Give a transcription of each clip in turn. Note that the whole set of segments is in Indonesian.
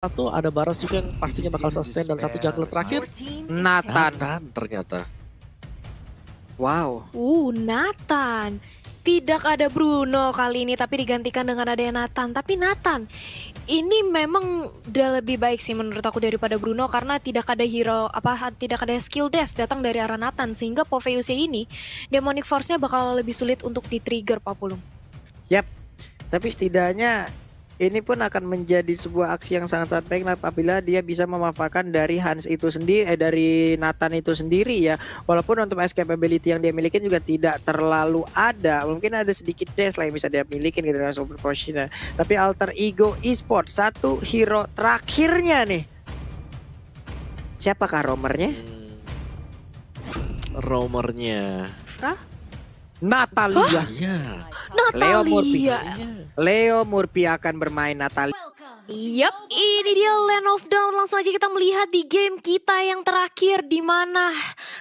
Satu ada Baras juga yang pastinya bakal sustain dan satu jungler terakhir Nathan. ternyata. Wow. Nathan. Tidak ada Bruno kali ini tapi digantikan dengan adanya Nathan. Tapi Nathan ini memang udah lebih baik sih menurut aku daripada Bruno karena tidak ada tidak ada skill dash datang dari arah Nathan sehingga Poveus ini Demonic Force-nya bakal lebih sulit untuk di-trigger Papulung. Yap. Tapi setidaknya ini pun akan menjadi sebuah aksi yang sangat-sangat baik apabila dia bisa memanfaatkan dari Hans itu sendiri, dari Nathan itu sendiri ya. Walaupun untuk escape ability yang dia miliki juga tidak terlalu ada. Mungkin ada sedikit dash lah yang bisa dia miliki gitu dengan super potion. Tapi Alter Ego Esport satu hero terakhirnya nih. Siapakah romernya? Romernya Natalia. Iya. Leo Murphy akan bermain Natalia. Yap, ini dia Land of Dawn. Langsung aja kita melihat di game kita yang terakhir di mana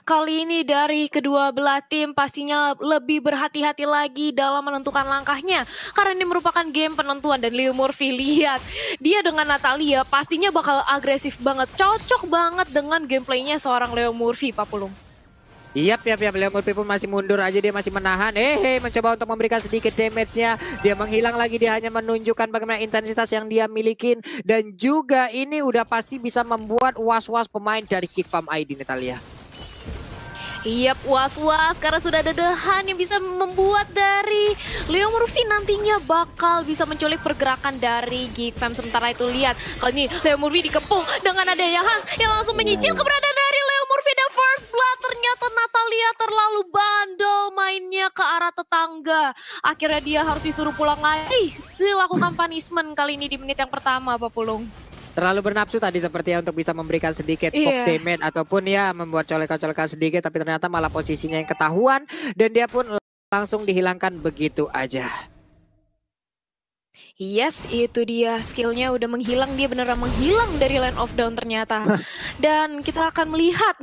kali ini dari kedua belah tim pastinya lebih berhati-hati lagi dalam menentukan langkahnya karena ini merupakan game penentuan dan Leo Murphy lihat dia dengan Natalia pastinya bakal agresif banget, cocok banget dengan gameplaynya seorang Leo Murphy, Papulung. Yap, Leo Murphy pun masih mundur aja, dia masih menahan. Mencoba untuk memberikan sedikit damage-nya. Dia menghilang lagi, dia hanya menunjukkan bagaimana intensitas yang dia milikin. Dan juga ini udah pasti bisa membuat was-was pemain dari Kick Farm ID Natalia. Yap, was-was karena sudah ada Dehan yang bisa membuat dari Leo Murphy nantinya bakal bisa menculik pergerakan dari Geek Fam. Sementara itu lihat, kali ini Leo Murphy dikepung dengan ada Hans yang langsung menyicil keberadaan dari Leo Murphy dan first blood. Ternyata Natalia terlalu bandel mainnya ke arah tetangga. Akhirnya dia harus disuruh pulang lagi. Dilakukan punishment kali ini di menit yang pertama, Papulung. Terlalu bernafsu tadi sepertinya untuk bisa memberikan sedikit pop damage ataupun ya membuat colekan-colekan sedikit, tapi ternyata malah posisinya yang ketahuan dan dia pun langsung dihilangkan begitu aja. Yes, itu dia skillnya udah menghilang, dia beneran menghilang dari Land of Dawn ternyata. Dan kita akan melihat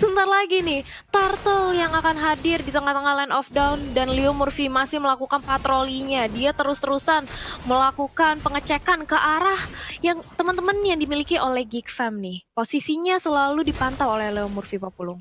sebentar lagi nih Turtle yang akan hadir di tengah-tengah Land of Dawn dan Leo Murphy masih melakukan patrolinya. Dia terus-terusan melakukan pengecekan ke arah yang teman-teman yang dimiliki oleh Geek Fam nih. Posisinya selalu dipantau oleh Leo Murphy, Papulung.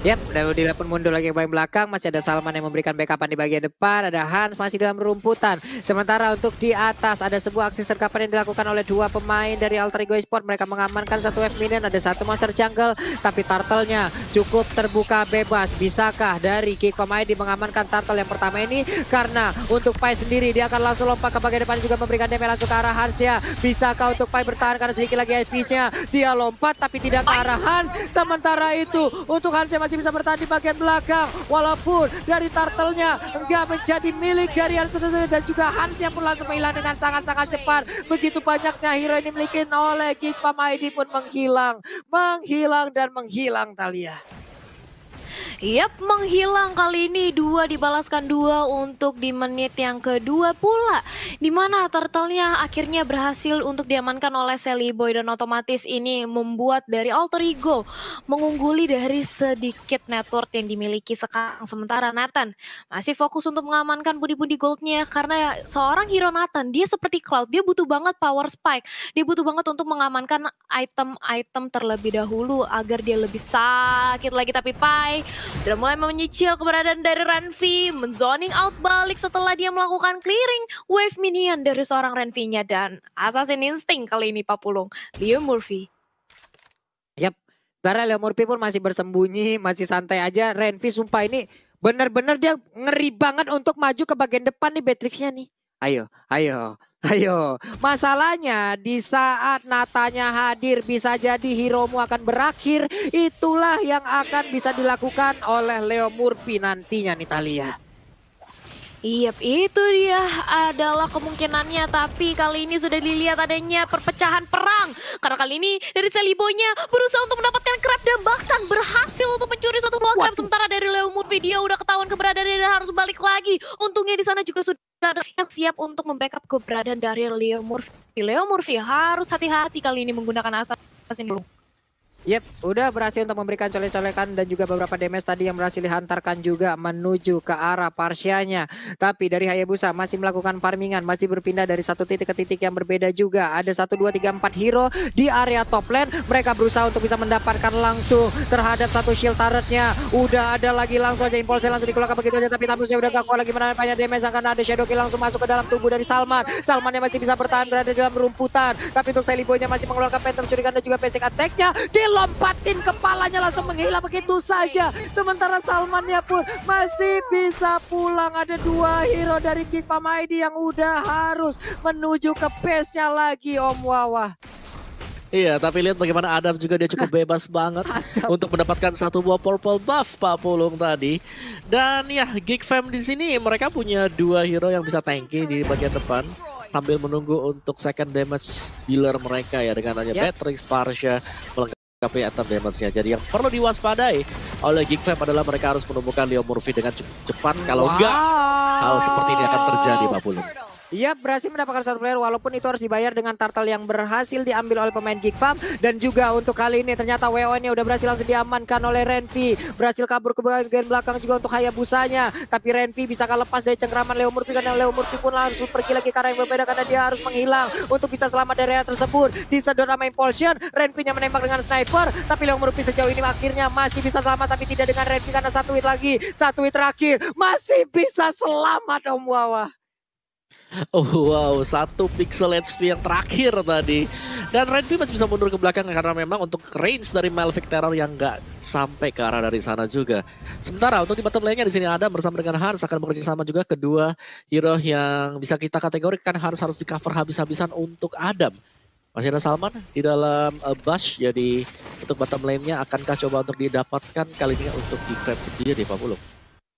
Yap, dan dia pun mundur lagi ke bagian belakang. Masih ada Salman yang memberikan backupan di bagian depan. Ada Hans masih dalam rumputan. Sementara untuk di atas ada sebuah aksi sergapan yang dilakukan oleh dua pemain dari Alter Ego Esport. Mereka mengamankan satu F minion, ada satu monster jungle. Tapi turtle-nya cukup terbuka bebas. Bisakah dari Kikom ID mengamankan turtle yang pertama ini? Karena untuk Pai sendiri dia akan langsung lompat ke bagian depan juga memberikan damage langsung ke arah Hans ya. Bisakah untuk Pai bertahan karena sedikit lagi SP-nya? Dia lompat tapi tidak ke arah Hans. Sementara itu untuk Hans yang masih bisa bertahan di bagian belakang walaupun dari turtle-nya enggak menjadi milik dari Hans dan juga Hans yang pun langsung menghilang dengan sangat-sangat cepat. Begitu banyaknya hero ini dimiliki oleh Geek Farm ID pun menghilang dan menghilang Talia. Yap, menghilang kali ini dua dibalaskan dua untuk di menit yang kedua pula. Dimana turtle-nya akhirnya berhasil untuk diamankan oleh Sally Boy dan otomatis ini membuat dari Alter Ego mengungguli dari sedikit network yang dimiliki sekarang. Sementara Nathan masih fokus untuk mengamankan pundi-pundi goldnya karena seorang hero Nathan dia seperti Cloud, dia butuh banget power spike, dia butuh banget untuk mengamankan item-item terlebih dahulu agar dia lebih sakit lagi. Tapi Pai sudah mulai menyicil keberadaan dari Renvi, menzoning out balik setelah dia melakukan clearing wave minion dari seorang Renvi-nya dan Assassin Instinct kali ini, Papulung, Leo Murphy. Yap, karena Leo Murphy pun masih bersembunyi, masih santai aja. Renvi sumpah ini benar-benar dia ngeri banget untuk maju ke bagian depan nih Beatrix-nya nih. Ayo, masalahnya di saat Natanya hadir bisa jadi heromu akan berakhir. Itulah yang akan bisa dilakukan oleh Leo Murphy nantinya nih Talia. Iya, itu dia adalah kemungkinannya. Tapi kali ini sudah dilihat adanya perpecahan perang. Karena kali ini dari Seliboy-nya berusaha untuk mendapatkan crab dan bahkan berhasil untuk mencuri satu buah crab. Sementara dari Leo Murphy dia udah ketahuan keberadaannya dan harus balik lagi. Untungnya di sana juga sudah ada yang siap untuk membackup keberadaan dari Leo Murphy. Leo Murphy harus hati-hati kali ini menggunakan assassin dulu. Yep, udah berhasil untuk memberikan colek-colekan dan juga beberapa damage tadi yang berhasil dihantarkan juga menuju ke arah Parsianya. Tapi dari Hayabusa masih melakukan farmingan, masih berpindah dari satu titik ke titik yang berbeda juga. Ada 1, 2, 3, 4 hero di area top lane. Mereka berusaha untuk bisa mendapatkan langsung terhadap satu shield turretnya. Udah ada lagi langsung aja impulse langsung dikeluarkan begitu aja. Tapi Tamusnya udah gak kuat lagi menahan banyak damage. Karena ada Shadow Kill langsung masuk ke dalam tubuh dari Salman. Salmannya masih bisa bertahan berada dalam rumputan. Tapi untuk Sally Boy-nya masih mengeluarkan Phantom Shuriken dan juga basic attack-nya. Lompatin kepalanya langsung menghilang begitu saja. Sementara Salmannya pun masih bisa pulang. Ada 2 hero dari Geekfam ID yang udah harus menuju ke base-nya lagi Om Wawa. Iya, tapi lihat bagaimana Adam juga dia cukup bebas banget untuk mendapatkan satu buah purple buff Pak Pulung tadi. Dan ya, Geekfam di sini mereka punya 2 hero yang bisa tanky di bagian depan sambil menunggu untuk second damage dealer mereka ya dengan hanya Beatrix, Parsha melengkapi attack damage-nya. Jadi yang perlu diwaspadai oleh Geekfam adalah mereka harus menemukan Leo Murphy dengan cukup cepat. Kalau enggak, hal seperti ini akan terjadi Pak Pulung. Ia berhasil mendapatkan satu player walaupun itu harus dibayar dengan turtle yang berhasil diambil oleh pemain Geekfam. Dan juga untuk kali ini ternyata WO-nya udah berhasil langsung diamankan oleh Renvi. Berhasil kabur ke bagian belakang juga untuk Hayabusanya. Tapi Renvi bisa lepas dari cengkraman Leo Murphy karena Leo Murphy pun langsung pergi lagi ke arah yang berbeda karena dia harus menghilang untuk bisa selamat dari area tersebut. Disedot sama Impulsion, Renvi-nya menembak dengan sniper. Tapi Leo Murphy sejauh ini akhirnya masih bisa selamat tapi tidak dengan Renvi karena 1 hit lagi. 1 hit terakhir masih bisa selamat Om Wawa. Oh wow, 1 pixel HP yang terakhir tadi. Dan Renvi masih bisa mundur ke belakang karena memang untuk range dari Malphite Terror yang nggak sampai ke arah dari sana juga. Sementara untuk di bottom lane-nya di sini ada bersama dengan Hans akan bekerja sama juga kedua hero yang bisa kita kategorikan harus di cover habis-habisan untuk Adam. Masih ada Salman di dalam Bash, jadi untuk bottom lane-nya akankah coba untuk didapatkan kali ini untuk di Geekfam sendiri Pak Pulung?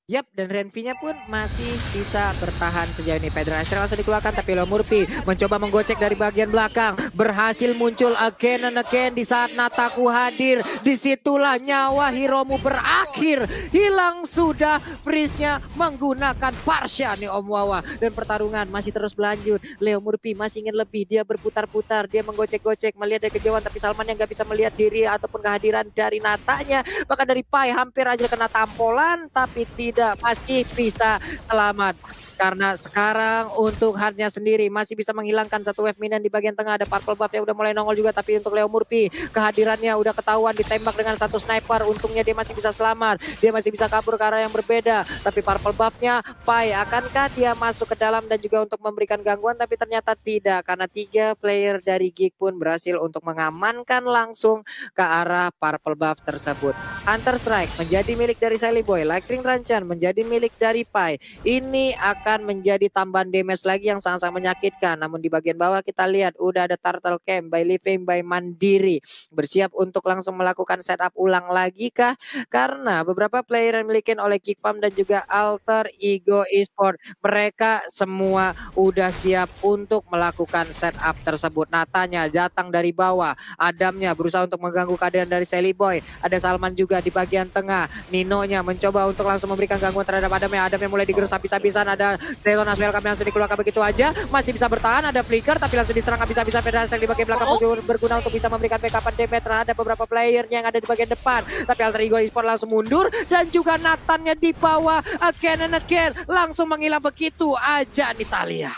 Yap, dan Renvi-nya pun masih bisa bertahan sejauh ini. Pedro Astral langsung dikeluarkan, tapi Leo Murphy mencoba menggocek dari bagian belakang. Berhasil muncul again and again di saat Nataku hadir. Disitulah nyawa Hiromu berakhir. Hilang sudah Freeze-nya menggunakan Parsha nih Om Wawa. Dan pertarungan masih terus berlanjut. Leo Murphy masih ingin lebih. Dia berputar-putar, dia menggocek-gocek, melihat dari kejauhan. Tapi Salman yang gak bisa melihat diri ataupun kehadiran dari Natanya. Bahkan dari Pai hampir aja kena tampolan, tapi tidak. Masih bisa selamat. Karena sekarang untuk hardnya sendiri masih bisa menghilangkan satu wave minion di bagian tengah. Ada purple buff yang udah mulai nongol juga. Tapi untuk Leo Murphy kehadirannya udah ketahuan ditembak dengan satu sniper. Untungnya dia masih bisa selamat. Dia masih bisa kabur ke arah yang berbeda. Tapi purple buffnya Pai, akankah dia masuk ke dalam dan juga untuk memberikan gangguan? Tapi ternyata tidak. Karena 3 player dari Geek pun berhasil untuk mengamankan langsung ke arah purple buff tersebut. Hunter Strike menjadi milik dari Sally Boy. Lightning Ranchan menjadi milik dari Pai. Ini akan menjadi tambahan damage lagi yang sangat-sangat menyakitkan. Namun di bagian bawah kita lihat udah ada Turtle Camp by Living by Mandiri bersiap untuk langsung melakukan setup ulang lagi kah? Karena beberapa player yang dimiliki oleh Geekfam dan juga Alter Ego Esport, mereka semua udah siap untuk melakukan setup tersebut. Natanya datang dari bawah, Adamnya berusaha untuk mengganggu keadaan dari Sally Boy. Ada Salman juga di bagian tengah. Ninonya mencoba untuk langsung memberikan gangguan terhadap Adamnya. Adamnya mulai digerus habis-habisan. Ada Teton Aswell kami langsung dikeluarkan begitu aja. Masih bisa bertahan. Ada Flicker tapi langsung diserang habis-habisan. Federasi di bagian belakang berguna untuk bisa memberikan backupan damage terhadap beberapa player yang ada di bagian depan. Tapi Alter Ego Esport langsung mundur. Dan juga Nathannya di bawah. Again and again. Langsung menghilang begitu aja nih Talia.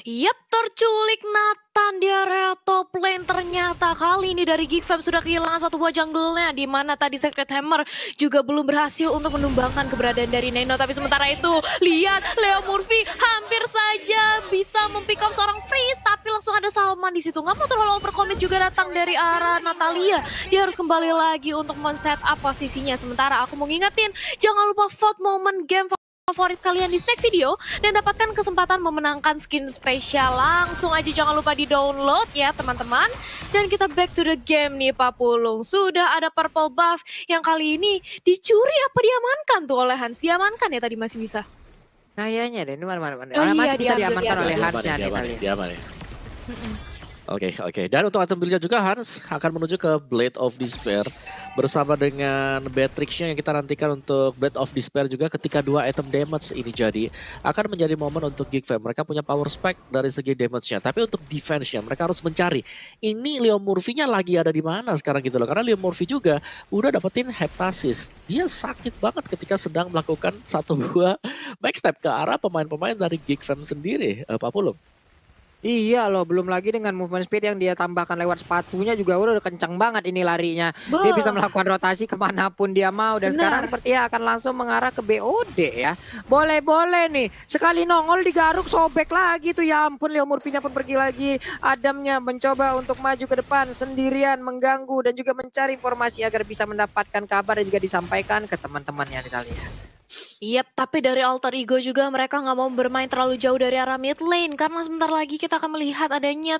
Yap, terculik Nathan di area top lane. Ternyata kali ini dari Geekfam sudah kehilangan satu buah jungle-nya, di mana tadi Secret Hammer juga belum berhasil untuk menumbangkan keberadaan dari Neno. Tapi sementara itu, lihat Leo Murphy hampir saja bisa mempick up seorang Freeze, tapi langsung ada Salman di situ. Nggak mau terlalu overcommit juga datang dari arah Natalia. Dia harus kembali lagi untuk men-set up posisinya. Sementara aku mau ngingetin, jangan lupa vote momen game favorit kalian di snack video dan dapatkan kesempatan memenangkan skin spesial. Langsung aja jangan lupa di download ya teman-teman. Dan kita back to the game nih Pak Pulung. Sudah ada purple buff yang kali ini dicuri apa diamankan tuh oleh Hans? Diamankan ya tadi masih bisa? Kayaknya deh, ini mana. Oh, masih iya, bisa diambil, diamankan oleh Hans ya nih Diaman ya. Oke. Dan untuk item build-nya juga Hans akan menuju ke Blade of Despair bersama dengan Beatrix-nya yang kita nantikan untuk Blade of Despair juga ketika 2 item damage ini jadi akan menjadi momen untuk Geek Fam. Mereka punya power spike dari segi damage-nya, tapi untuk defense-nya mereka harus mencari. Ini Leo Murphy-nya lagi ada di mana sekarang gitu loh. Karena Leo Murphy juga udah dapetin heptasis. Dia sakit banget ketika sedang melakukan 1-2 backstep ke arah pemain-pemain dari Geek Fam sendiri, Pak Pulung. Iya loh, belum lagi dengan movement speed yang dia tambahkan lewat sepatunya juga udah kencang banget ini larinya. Dia bisa melakukan rotasi kemanapun dia mau. Dan sekarang sepertinya akan langsung mengarah ke BOD ya. Boleh-boleh nih, sekali nongol digaruk sobek lagi tuh. Ya ampun, Leo Murphy-nya pun pergi lagi. Adamnya mencoba untuk maju ke depan sendirian, mengganggu dan juga mencari informasi agar bisa mendapatkan kabar dan juga disampaikan ke teman-temannya kita lihat. Yap, tapi dari Alter Ego juga mereka nggak mau bermain terlalu jauh dari arah mid lane. Karena sebentar lagi kita akan melihat adanya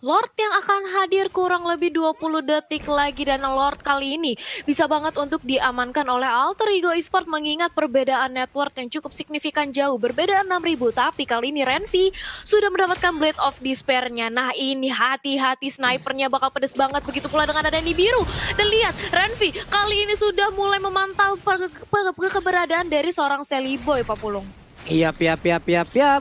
Lord yang akan hadir kurang lebih 20 detik lagi. Dan Lord kali ini bisa banget untuk diamankan oleh Alter Ego Esport. Mengingat perbedaan network yang cukup signifikan jauh. Berbeda 6.000, tapi kali ini Renvi sudah mendapatkan Blade of Despair-nya. Nah ini hati-hati, snipernya bakal pedes banget. Begitu pula dengan adanya biru. Dan lihat, Renvi kali ini sudah mulai memantau keberadaan dari seorang Sally Boy, Pak Pulung. Iya,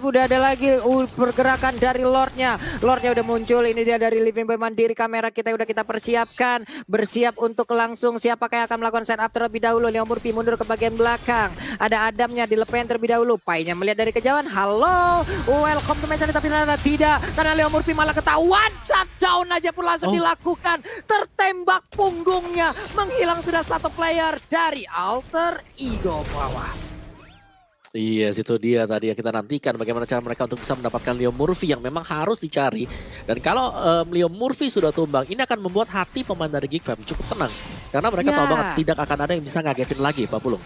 udah ada lagi pergerakan dari Lordnya. Lordnya udah muncul, ini dia dari Living Boy Mandiri. Kamera kita udah kita persiapkan, bersiap untuk langsung siapakah yang akan melakukan setup terlebih dahulu. Leo Murphy mundur ke bagian belakang. Ada Adamnya dilepen terlebih dahulu. Painya melihat dari kejauhan, halo, welcome to match, tapi ternyata tidak. Karena Leo Murphy malah ketahuan, shutdown aja pun langsung dilakukan. Tertembak punggungnya, menghilang sudah satu player dari Alter Ego bawah. Iya, situ dia tadi yang kita nantikan bagaimana cara mereka untuk bisa mendapatkan Leo Murphy yang memang harus dicari. Dan kalau Leo Murphy sudah tumbang, ini akan membuat hati pemain dari Geek Fam cukup tenang. Karena mereka tahu banget tidak akan ada yang bisa ngagetin lagi, Pak Pulung.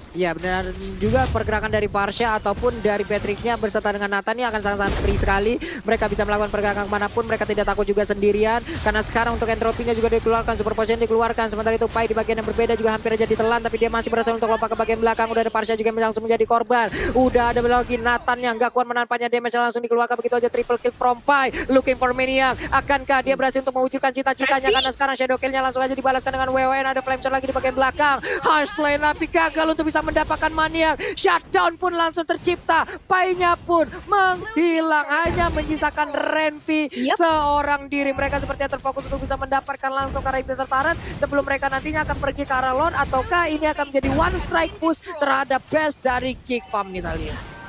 Ya benar juga pergerakan dari Parsha ataupun dari Patricknya berserta dengan Nathan ini akan sangat-sangat free sekali. Mereka bisa melakukan pergerakan manapun, mereka tidak takut juga sendirian. Karena sekarang untuk entropinya juga dikeluarkan, super potion dikeluarkan. Sementara itu Pai di bagian yang berbeda juga hampir aja ditelan, tapi dia masih berhasil untuk lompat ke bagian belakang. Udah ada Parsha juga yang langsung menjadi korban. Udah ada lagi Nathan yang gak kuat menampaknya, damage langsung dikeluarkan begitu aja, triple kill from Pai. Looking for Maniac. Akankah dia berhasil untuk mewujudkan cita-citanya? Karena sekarang shadow killnya langsung aja dibalaskan dengan WWN. Ada flame shot lagi di bagian belakang. Harsh lane tapi gagal untuk bisa mendapatkan Maniac. Shutdown pun langsung tercipta. Pai-nya pun menghilang. Hanya menyisakan Renvi seorang diri. Mereka sepertinya terfokus untuk bisa mendapatkan langsung ke arah Iblis Tertaran. Sebelum mereka nantinya akan pergi ke arah Lord. Ataukah ini akan menjadi one strike push terhadap best dari Geek Fam kita lihat.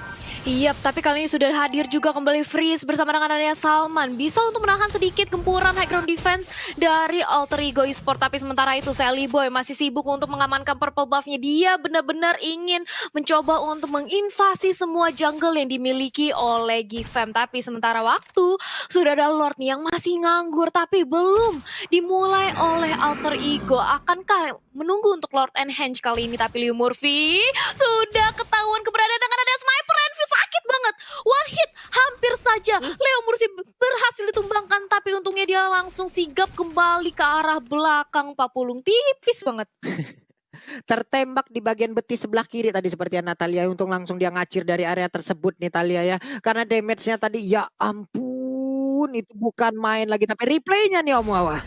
Iya, tapi kali ini sudah hadir juga kembali Freeze bersama dengan adanya Salman. Bisa untuk menahan sedikit gempuran high ground defense dari Alter Ego Esport. Tapi sementara itu Sally Boy masih sibuk untuk mengamankan purple buff-nya. Dia benar-benar ingin mencoba untuk menginvasi semua jungle yang dimiliki oleh Geek Fam. Tapi sementara waktu sudah ada Lord nih yang masih nganggur tapi belum dimulai oleh Alter Ego. Akankah menunggu untuk Lord Enhance kali ini? Tapi Leo Murphy sudah ketahuan keberadaan dengan ada sniper. Renvi sakit banget, one hit hampir saja Leo Murphy berhasil ditumbangkan, tapi untungnya dia langsung sigap kembali ke arah belakang. Pak Pulung, tipis banget. Tertembak di bagian betis sebelah kiri tadi seperti Natalia, untuk langsung dia ngacir dari area tersebut nih Talia ya. Karena damage-nya tadi ya ampun, itu bukan main lagi, tapi replaynya nih Om Wawa.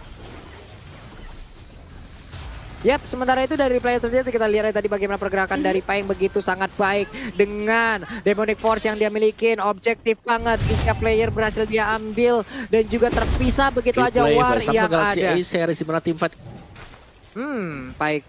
Yap, sementara itu dari replay terjadi kita lihat tadi bagaimana pergerakan dari Pai yang begitu sangat baik dengan Demonic Force yang dia miliki. Objektif banget, 3 player berhasil dia ambil dan juga terpisah begitu aja war yang ada. Series dimana tim fight. Baik.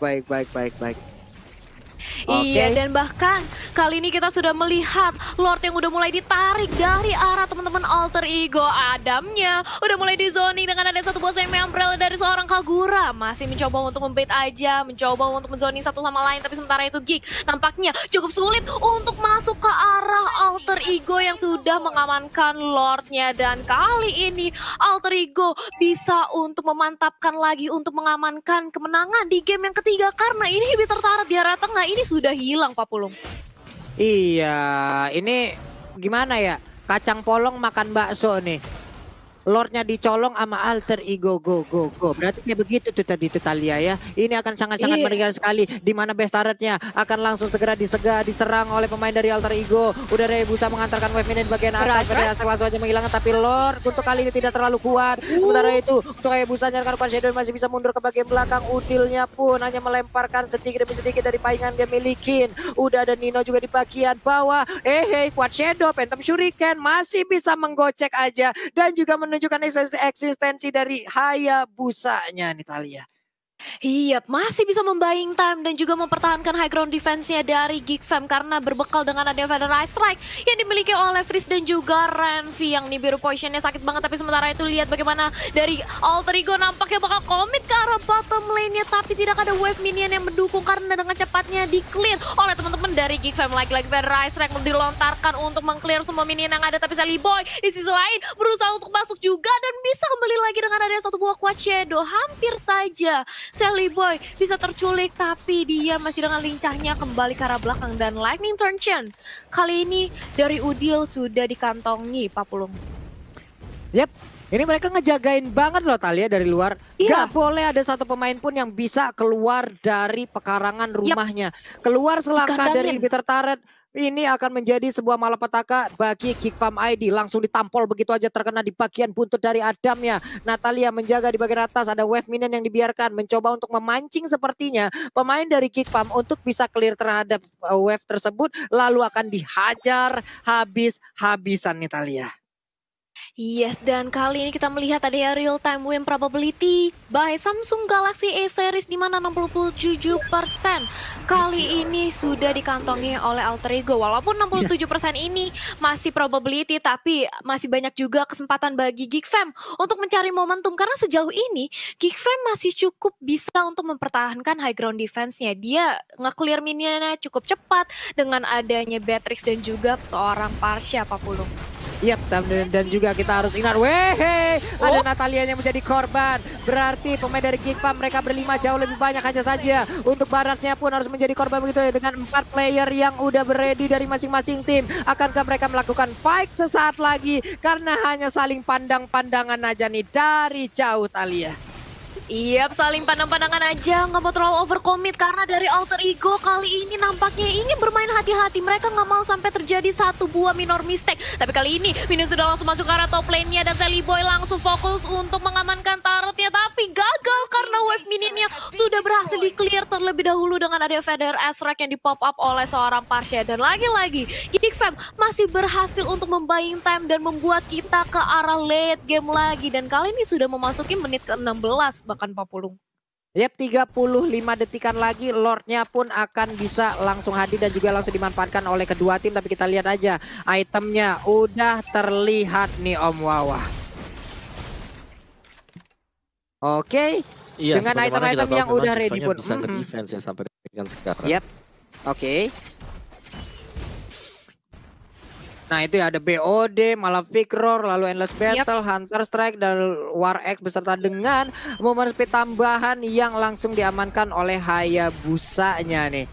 Iya, dan bahkan kali ini kita sudah melihat Lord yang udah mulai ditarik dari arah teman-teman Alter Ego. Adamnya udah mulai di zoning dengan ada satu buah semi umbrella dari seorang Kagura. Masih mencoba untuk membait aja, mencoba untuk menzoning satu sama lain. Tapi sementara itu Geek nampaknya cukup sulit untuk masuk ke arah Alter Ego yang sudah mengamankan Lordnya. Dan kali ini Alter Ego bisa untuk memantapkan lagi untuk mengamankan kemenangan di game yang ketiga. Karena ini Iblis Tertaran di area tengah ini sudah hilang, Pak Pulung. Iya, ini gimana ya? Kacang polong makan bakso nih. Lordnya dicolong sama alter ego go. Berarti kayak begitu tuh tadi tuh Thalia ya. Ini akan sangat-sangat Iya. mengerikan sekali. Di mana best turretnya akan langsung segera diserang oleh pemain dari alter ego. Udah Rebusa mengantarkan wave minion bagian atas. Right. Langsung aja menghilangkan, tapi Lord untuk kali ini tidak terlalu kuat. Sementara itu untuk Rebusa nyarkan Shadow masih bisa mundur ke bagian belakang. Udilnya pun hanya melemparkan sedikit demi sedikit dari paingan dia milikin. Udah ada Nino juga di bagian bawah. Quad Shadow, Phantom Shuriken masih bisa menggocek aja dan juga menunjukkan eksistensi dari Hayabusanya nih Thalia. Iya, masih bisa membuying time dan juga mempertahankan high ground defense-nya dari Geek Fam karena berbekal dengan adanya Feather Strike yang dimiliki oleh Freeze dan juga Renvi yang Nibiru positionnya sakit banget. Tapi sementara itu lihat bagaimana dari Alter Ego nampaknya bakal komit ke arah bottom lane-nya, tapi tidak ada wave minion yang mendukung karena dengan cepatnya di-clear oleh teman-teman dari Geek Fam. Lagi-lagi Feather Strike dilontarkan untuk meng-clear semua minion yang ada, tapi Sally Boy di sisi lain berusaha untuk masuk juga dan bisa kembali lagi dengan adanya satu buah Quad Shadow. Hampir saja Sally Boy bisa terculik, tapi dia masih dengan lincahnya kembali ke arah belakang dan Lightning Turn Chain. Kali ini dari Udil sudah dikantongi Pak Pulung. Yep, ini mereka ngejagain banget loh Thalia dari luar. Iya. Gak boleh ada satu pemain pun yang bisa keluar dari pekarangan rumahnya. Keluar selangkah dari inhibitor turret. Ini akan menjadi sebuah malapetaka bagi Geek Fam ID. Langsung ditampol begitu aja, terkena di bagian buntut dari Adamnya. Natalia menjaga di bagian atas, ada wave minion yang dibiarkan. Mencoba untuk memancing sepertinya pemain dari Geek Fam untuk bisa clear terhadap wave tersebut. Lalu akan dihajar habis-habisan nih Thalia. Yes, dan kali ini kita melihat ada real time win probability by Samsung Galaxy A series di mana 67% kali ini sudah dikantongi oleh Alter Ego. Walaupun 67% ini masih probability, tapi masih banyak juga kesempatan bagi Geek Fam untuk mencari momentum karena sejauh ini Geek Fam masih cukup bisa untuk mempertahankan high ground defense-nya. Dia nge-clear minionnya cukup cepat dengan adanya Beatrix dan juga seorang Parsha Pak Pulung. Yap, dan juga kita harus ingat, ada Natalia yang menjadi korban. Berarti pemain dari Geek Fam mereka berlima jauh lebih banyak hanya saja. Untuk Barasnya pun harus menjadi korban begitu ya, dengan 4 player yang udah ready dari masing-masing tim. Akankah mereka melakukan fight sesaat lagi? Karena hanya saling pandang-pandangan aja nih dari jauh Thalia. Iya, saling pandang-pandangan aja, nggak mau terlalu overcommit karena dari Alter Ego kali ini nampaknya ingin bermain hati-hati. Mereka nggak mau sampai terjadi satu buah minor mistake. Tapi kali ini Minion sudah langsung masuk ke arah top lane-nya dan Sally Boy langsung fokus untuk mengamankan turretnya. Tapi gagal karena wave minionnya sudah berhasil di-clear terlebih dahulu dengan ada Feather Strike yang di-pop up oleh seorang Parsha. Dan lagi-lagi Geek Fam masih berhasil untuk membuying time dan membuat kita ke arah late game lagi. Dan kali ini sudah memasuki menit ke-16 bahkan Pak Pulung. Yap, 35 detikan lagi Lordnya pun akan bisa langsung hadir dan juga langsung dimanfaatkan oleh kedua tim. Tapi kita lihat aja itemnya udah terlihat nih Om Wawa. Oke. Iya, dengan item-item yang udah ready pun bisa defense ya sampai dengan sekarang. Yap. Oke. Nah itu ya ada BOD, Malefic Roar, lalu Endless Battle, Hunter Strike, dan War X beserta dengan momen speed tambahan yang langsung diamankan oleh Hayabusanya nih.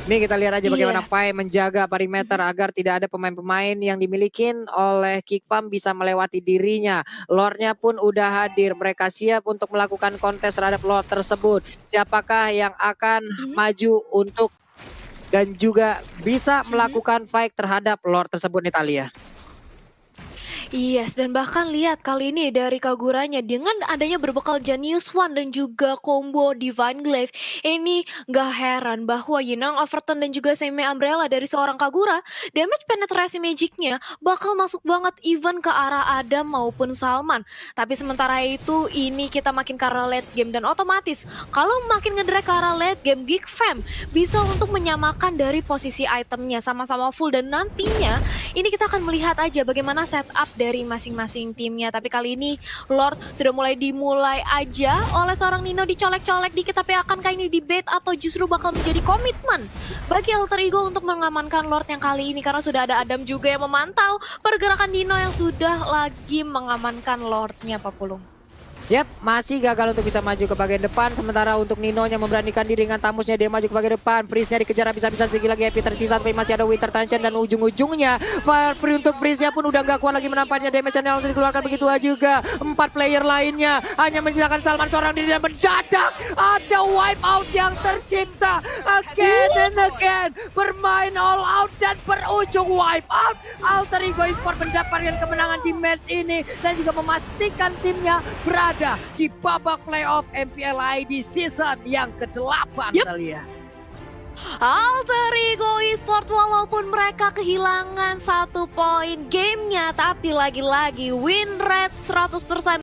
Nih kita lihat aja bagaimana Pai menjaga perimeter agar tidak ada pemain-pemain yang dimiliki oleh Geek Fam bisa melewati dirinya. Lordnya pun udah hadir, mereka siap untuk melakukan kontes terhadap Lord tersebut. Siapakah yang akan maju untuk dan juga bisa melakukan fight terhadap Lord tersebut nih Thalia. Yes, dan bahkan lihat kali ini dari Kaguranya dengan adanya berbekal Genius One dan juga combo Divine Glaive, ini gak heran bahwa Yinang Overton dan juga Semi Umbrella dari seorang Kagura, damage penetrasi magicnya bakal masuk banget even ke arah Adam maupun Salman. Tapi sementara itu ini kita makin ke arah late game dan otomatis kalau makin ngedrag ke arah late game, Geek Fam bisa untuk menyamakan dari posisi itemnya sama-sama full dan nantinya ini kita akan melihat aja bagaimana setup dari masing-masing timnya. Tapi kali ini Lord sudah dimulai aja oleh seorang Nino, dicolek-colek dikit, tapi akankah ini debate atau justru bakal menjadi komitmen bagi Alter Ego untuk mengamankan Lord yang kali ini karena sudah ada Adam juga yang memantau pergerakan Nino yang sudah lagi mengamankan Lordnya Pak Pulung. Yap, masih gagal untuk bisa maju ke bagian depan. Sementara untuk Ninonya memberanikan diri dengan Tamusnya, dia maju ke bagian depan. Freeze-nya dikejar habis-habisan, segi lagi Happy tersisa, tapi masih ada Winter Tension. Dan ujung-ujungnya Fire Free untuk Freeze-nya pun udah gak kuat lagi menampaknya. Damage-nya langsung dikeluarkan begitu aja juga. 4 player lainnya hanya mensisakan Salman seorang diri, dan mendadak ada wipe out yang tercipta. Again and again, bermain all out dan berujung wipe out. Alter Ego Esports mendapatkan kemenangan di match ini dan juga memastikan timnya berada di babak playoff MPLID season yang ke-8. Talia. Alter Ego Esports walaupun mereka kehilangan 1 poin gamenya, tapi lagi-lagi win rate 100%.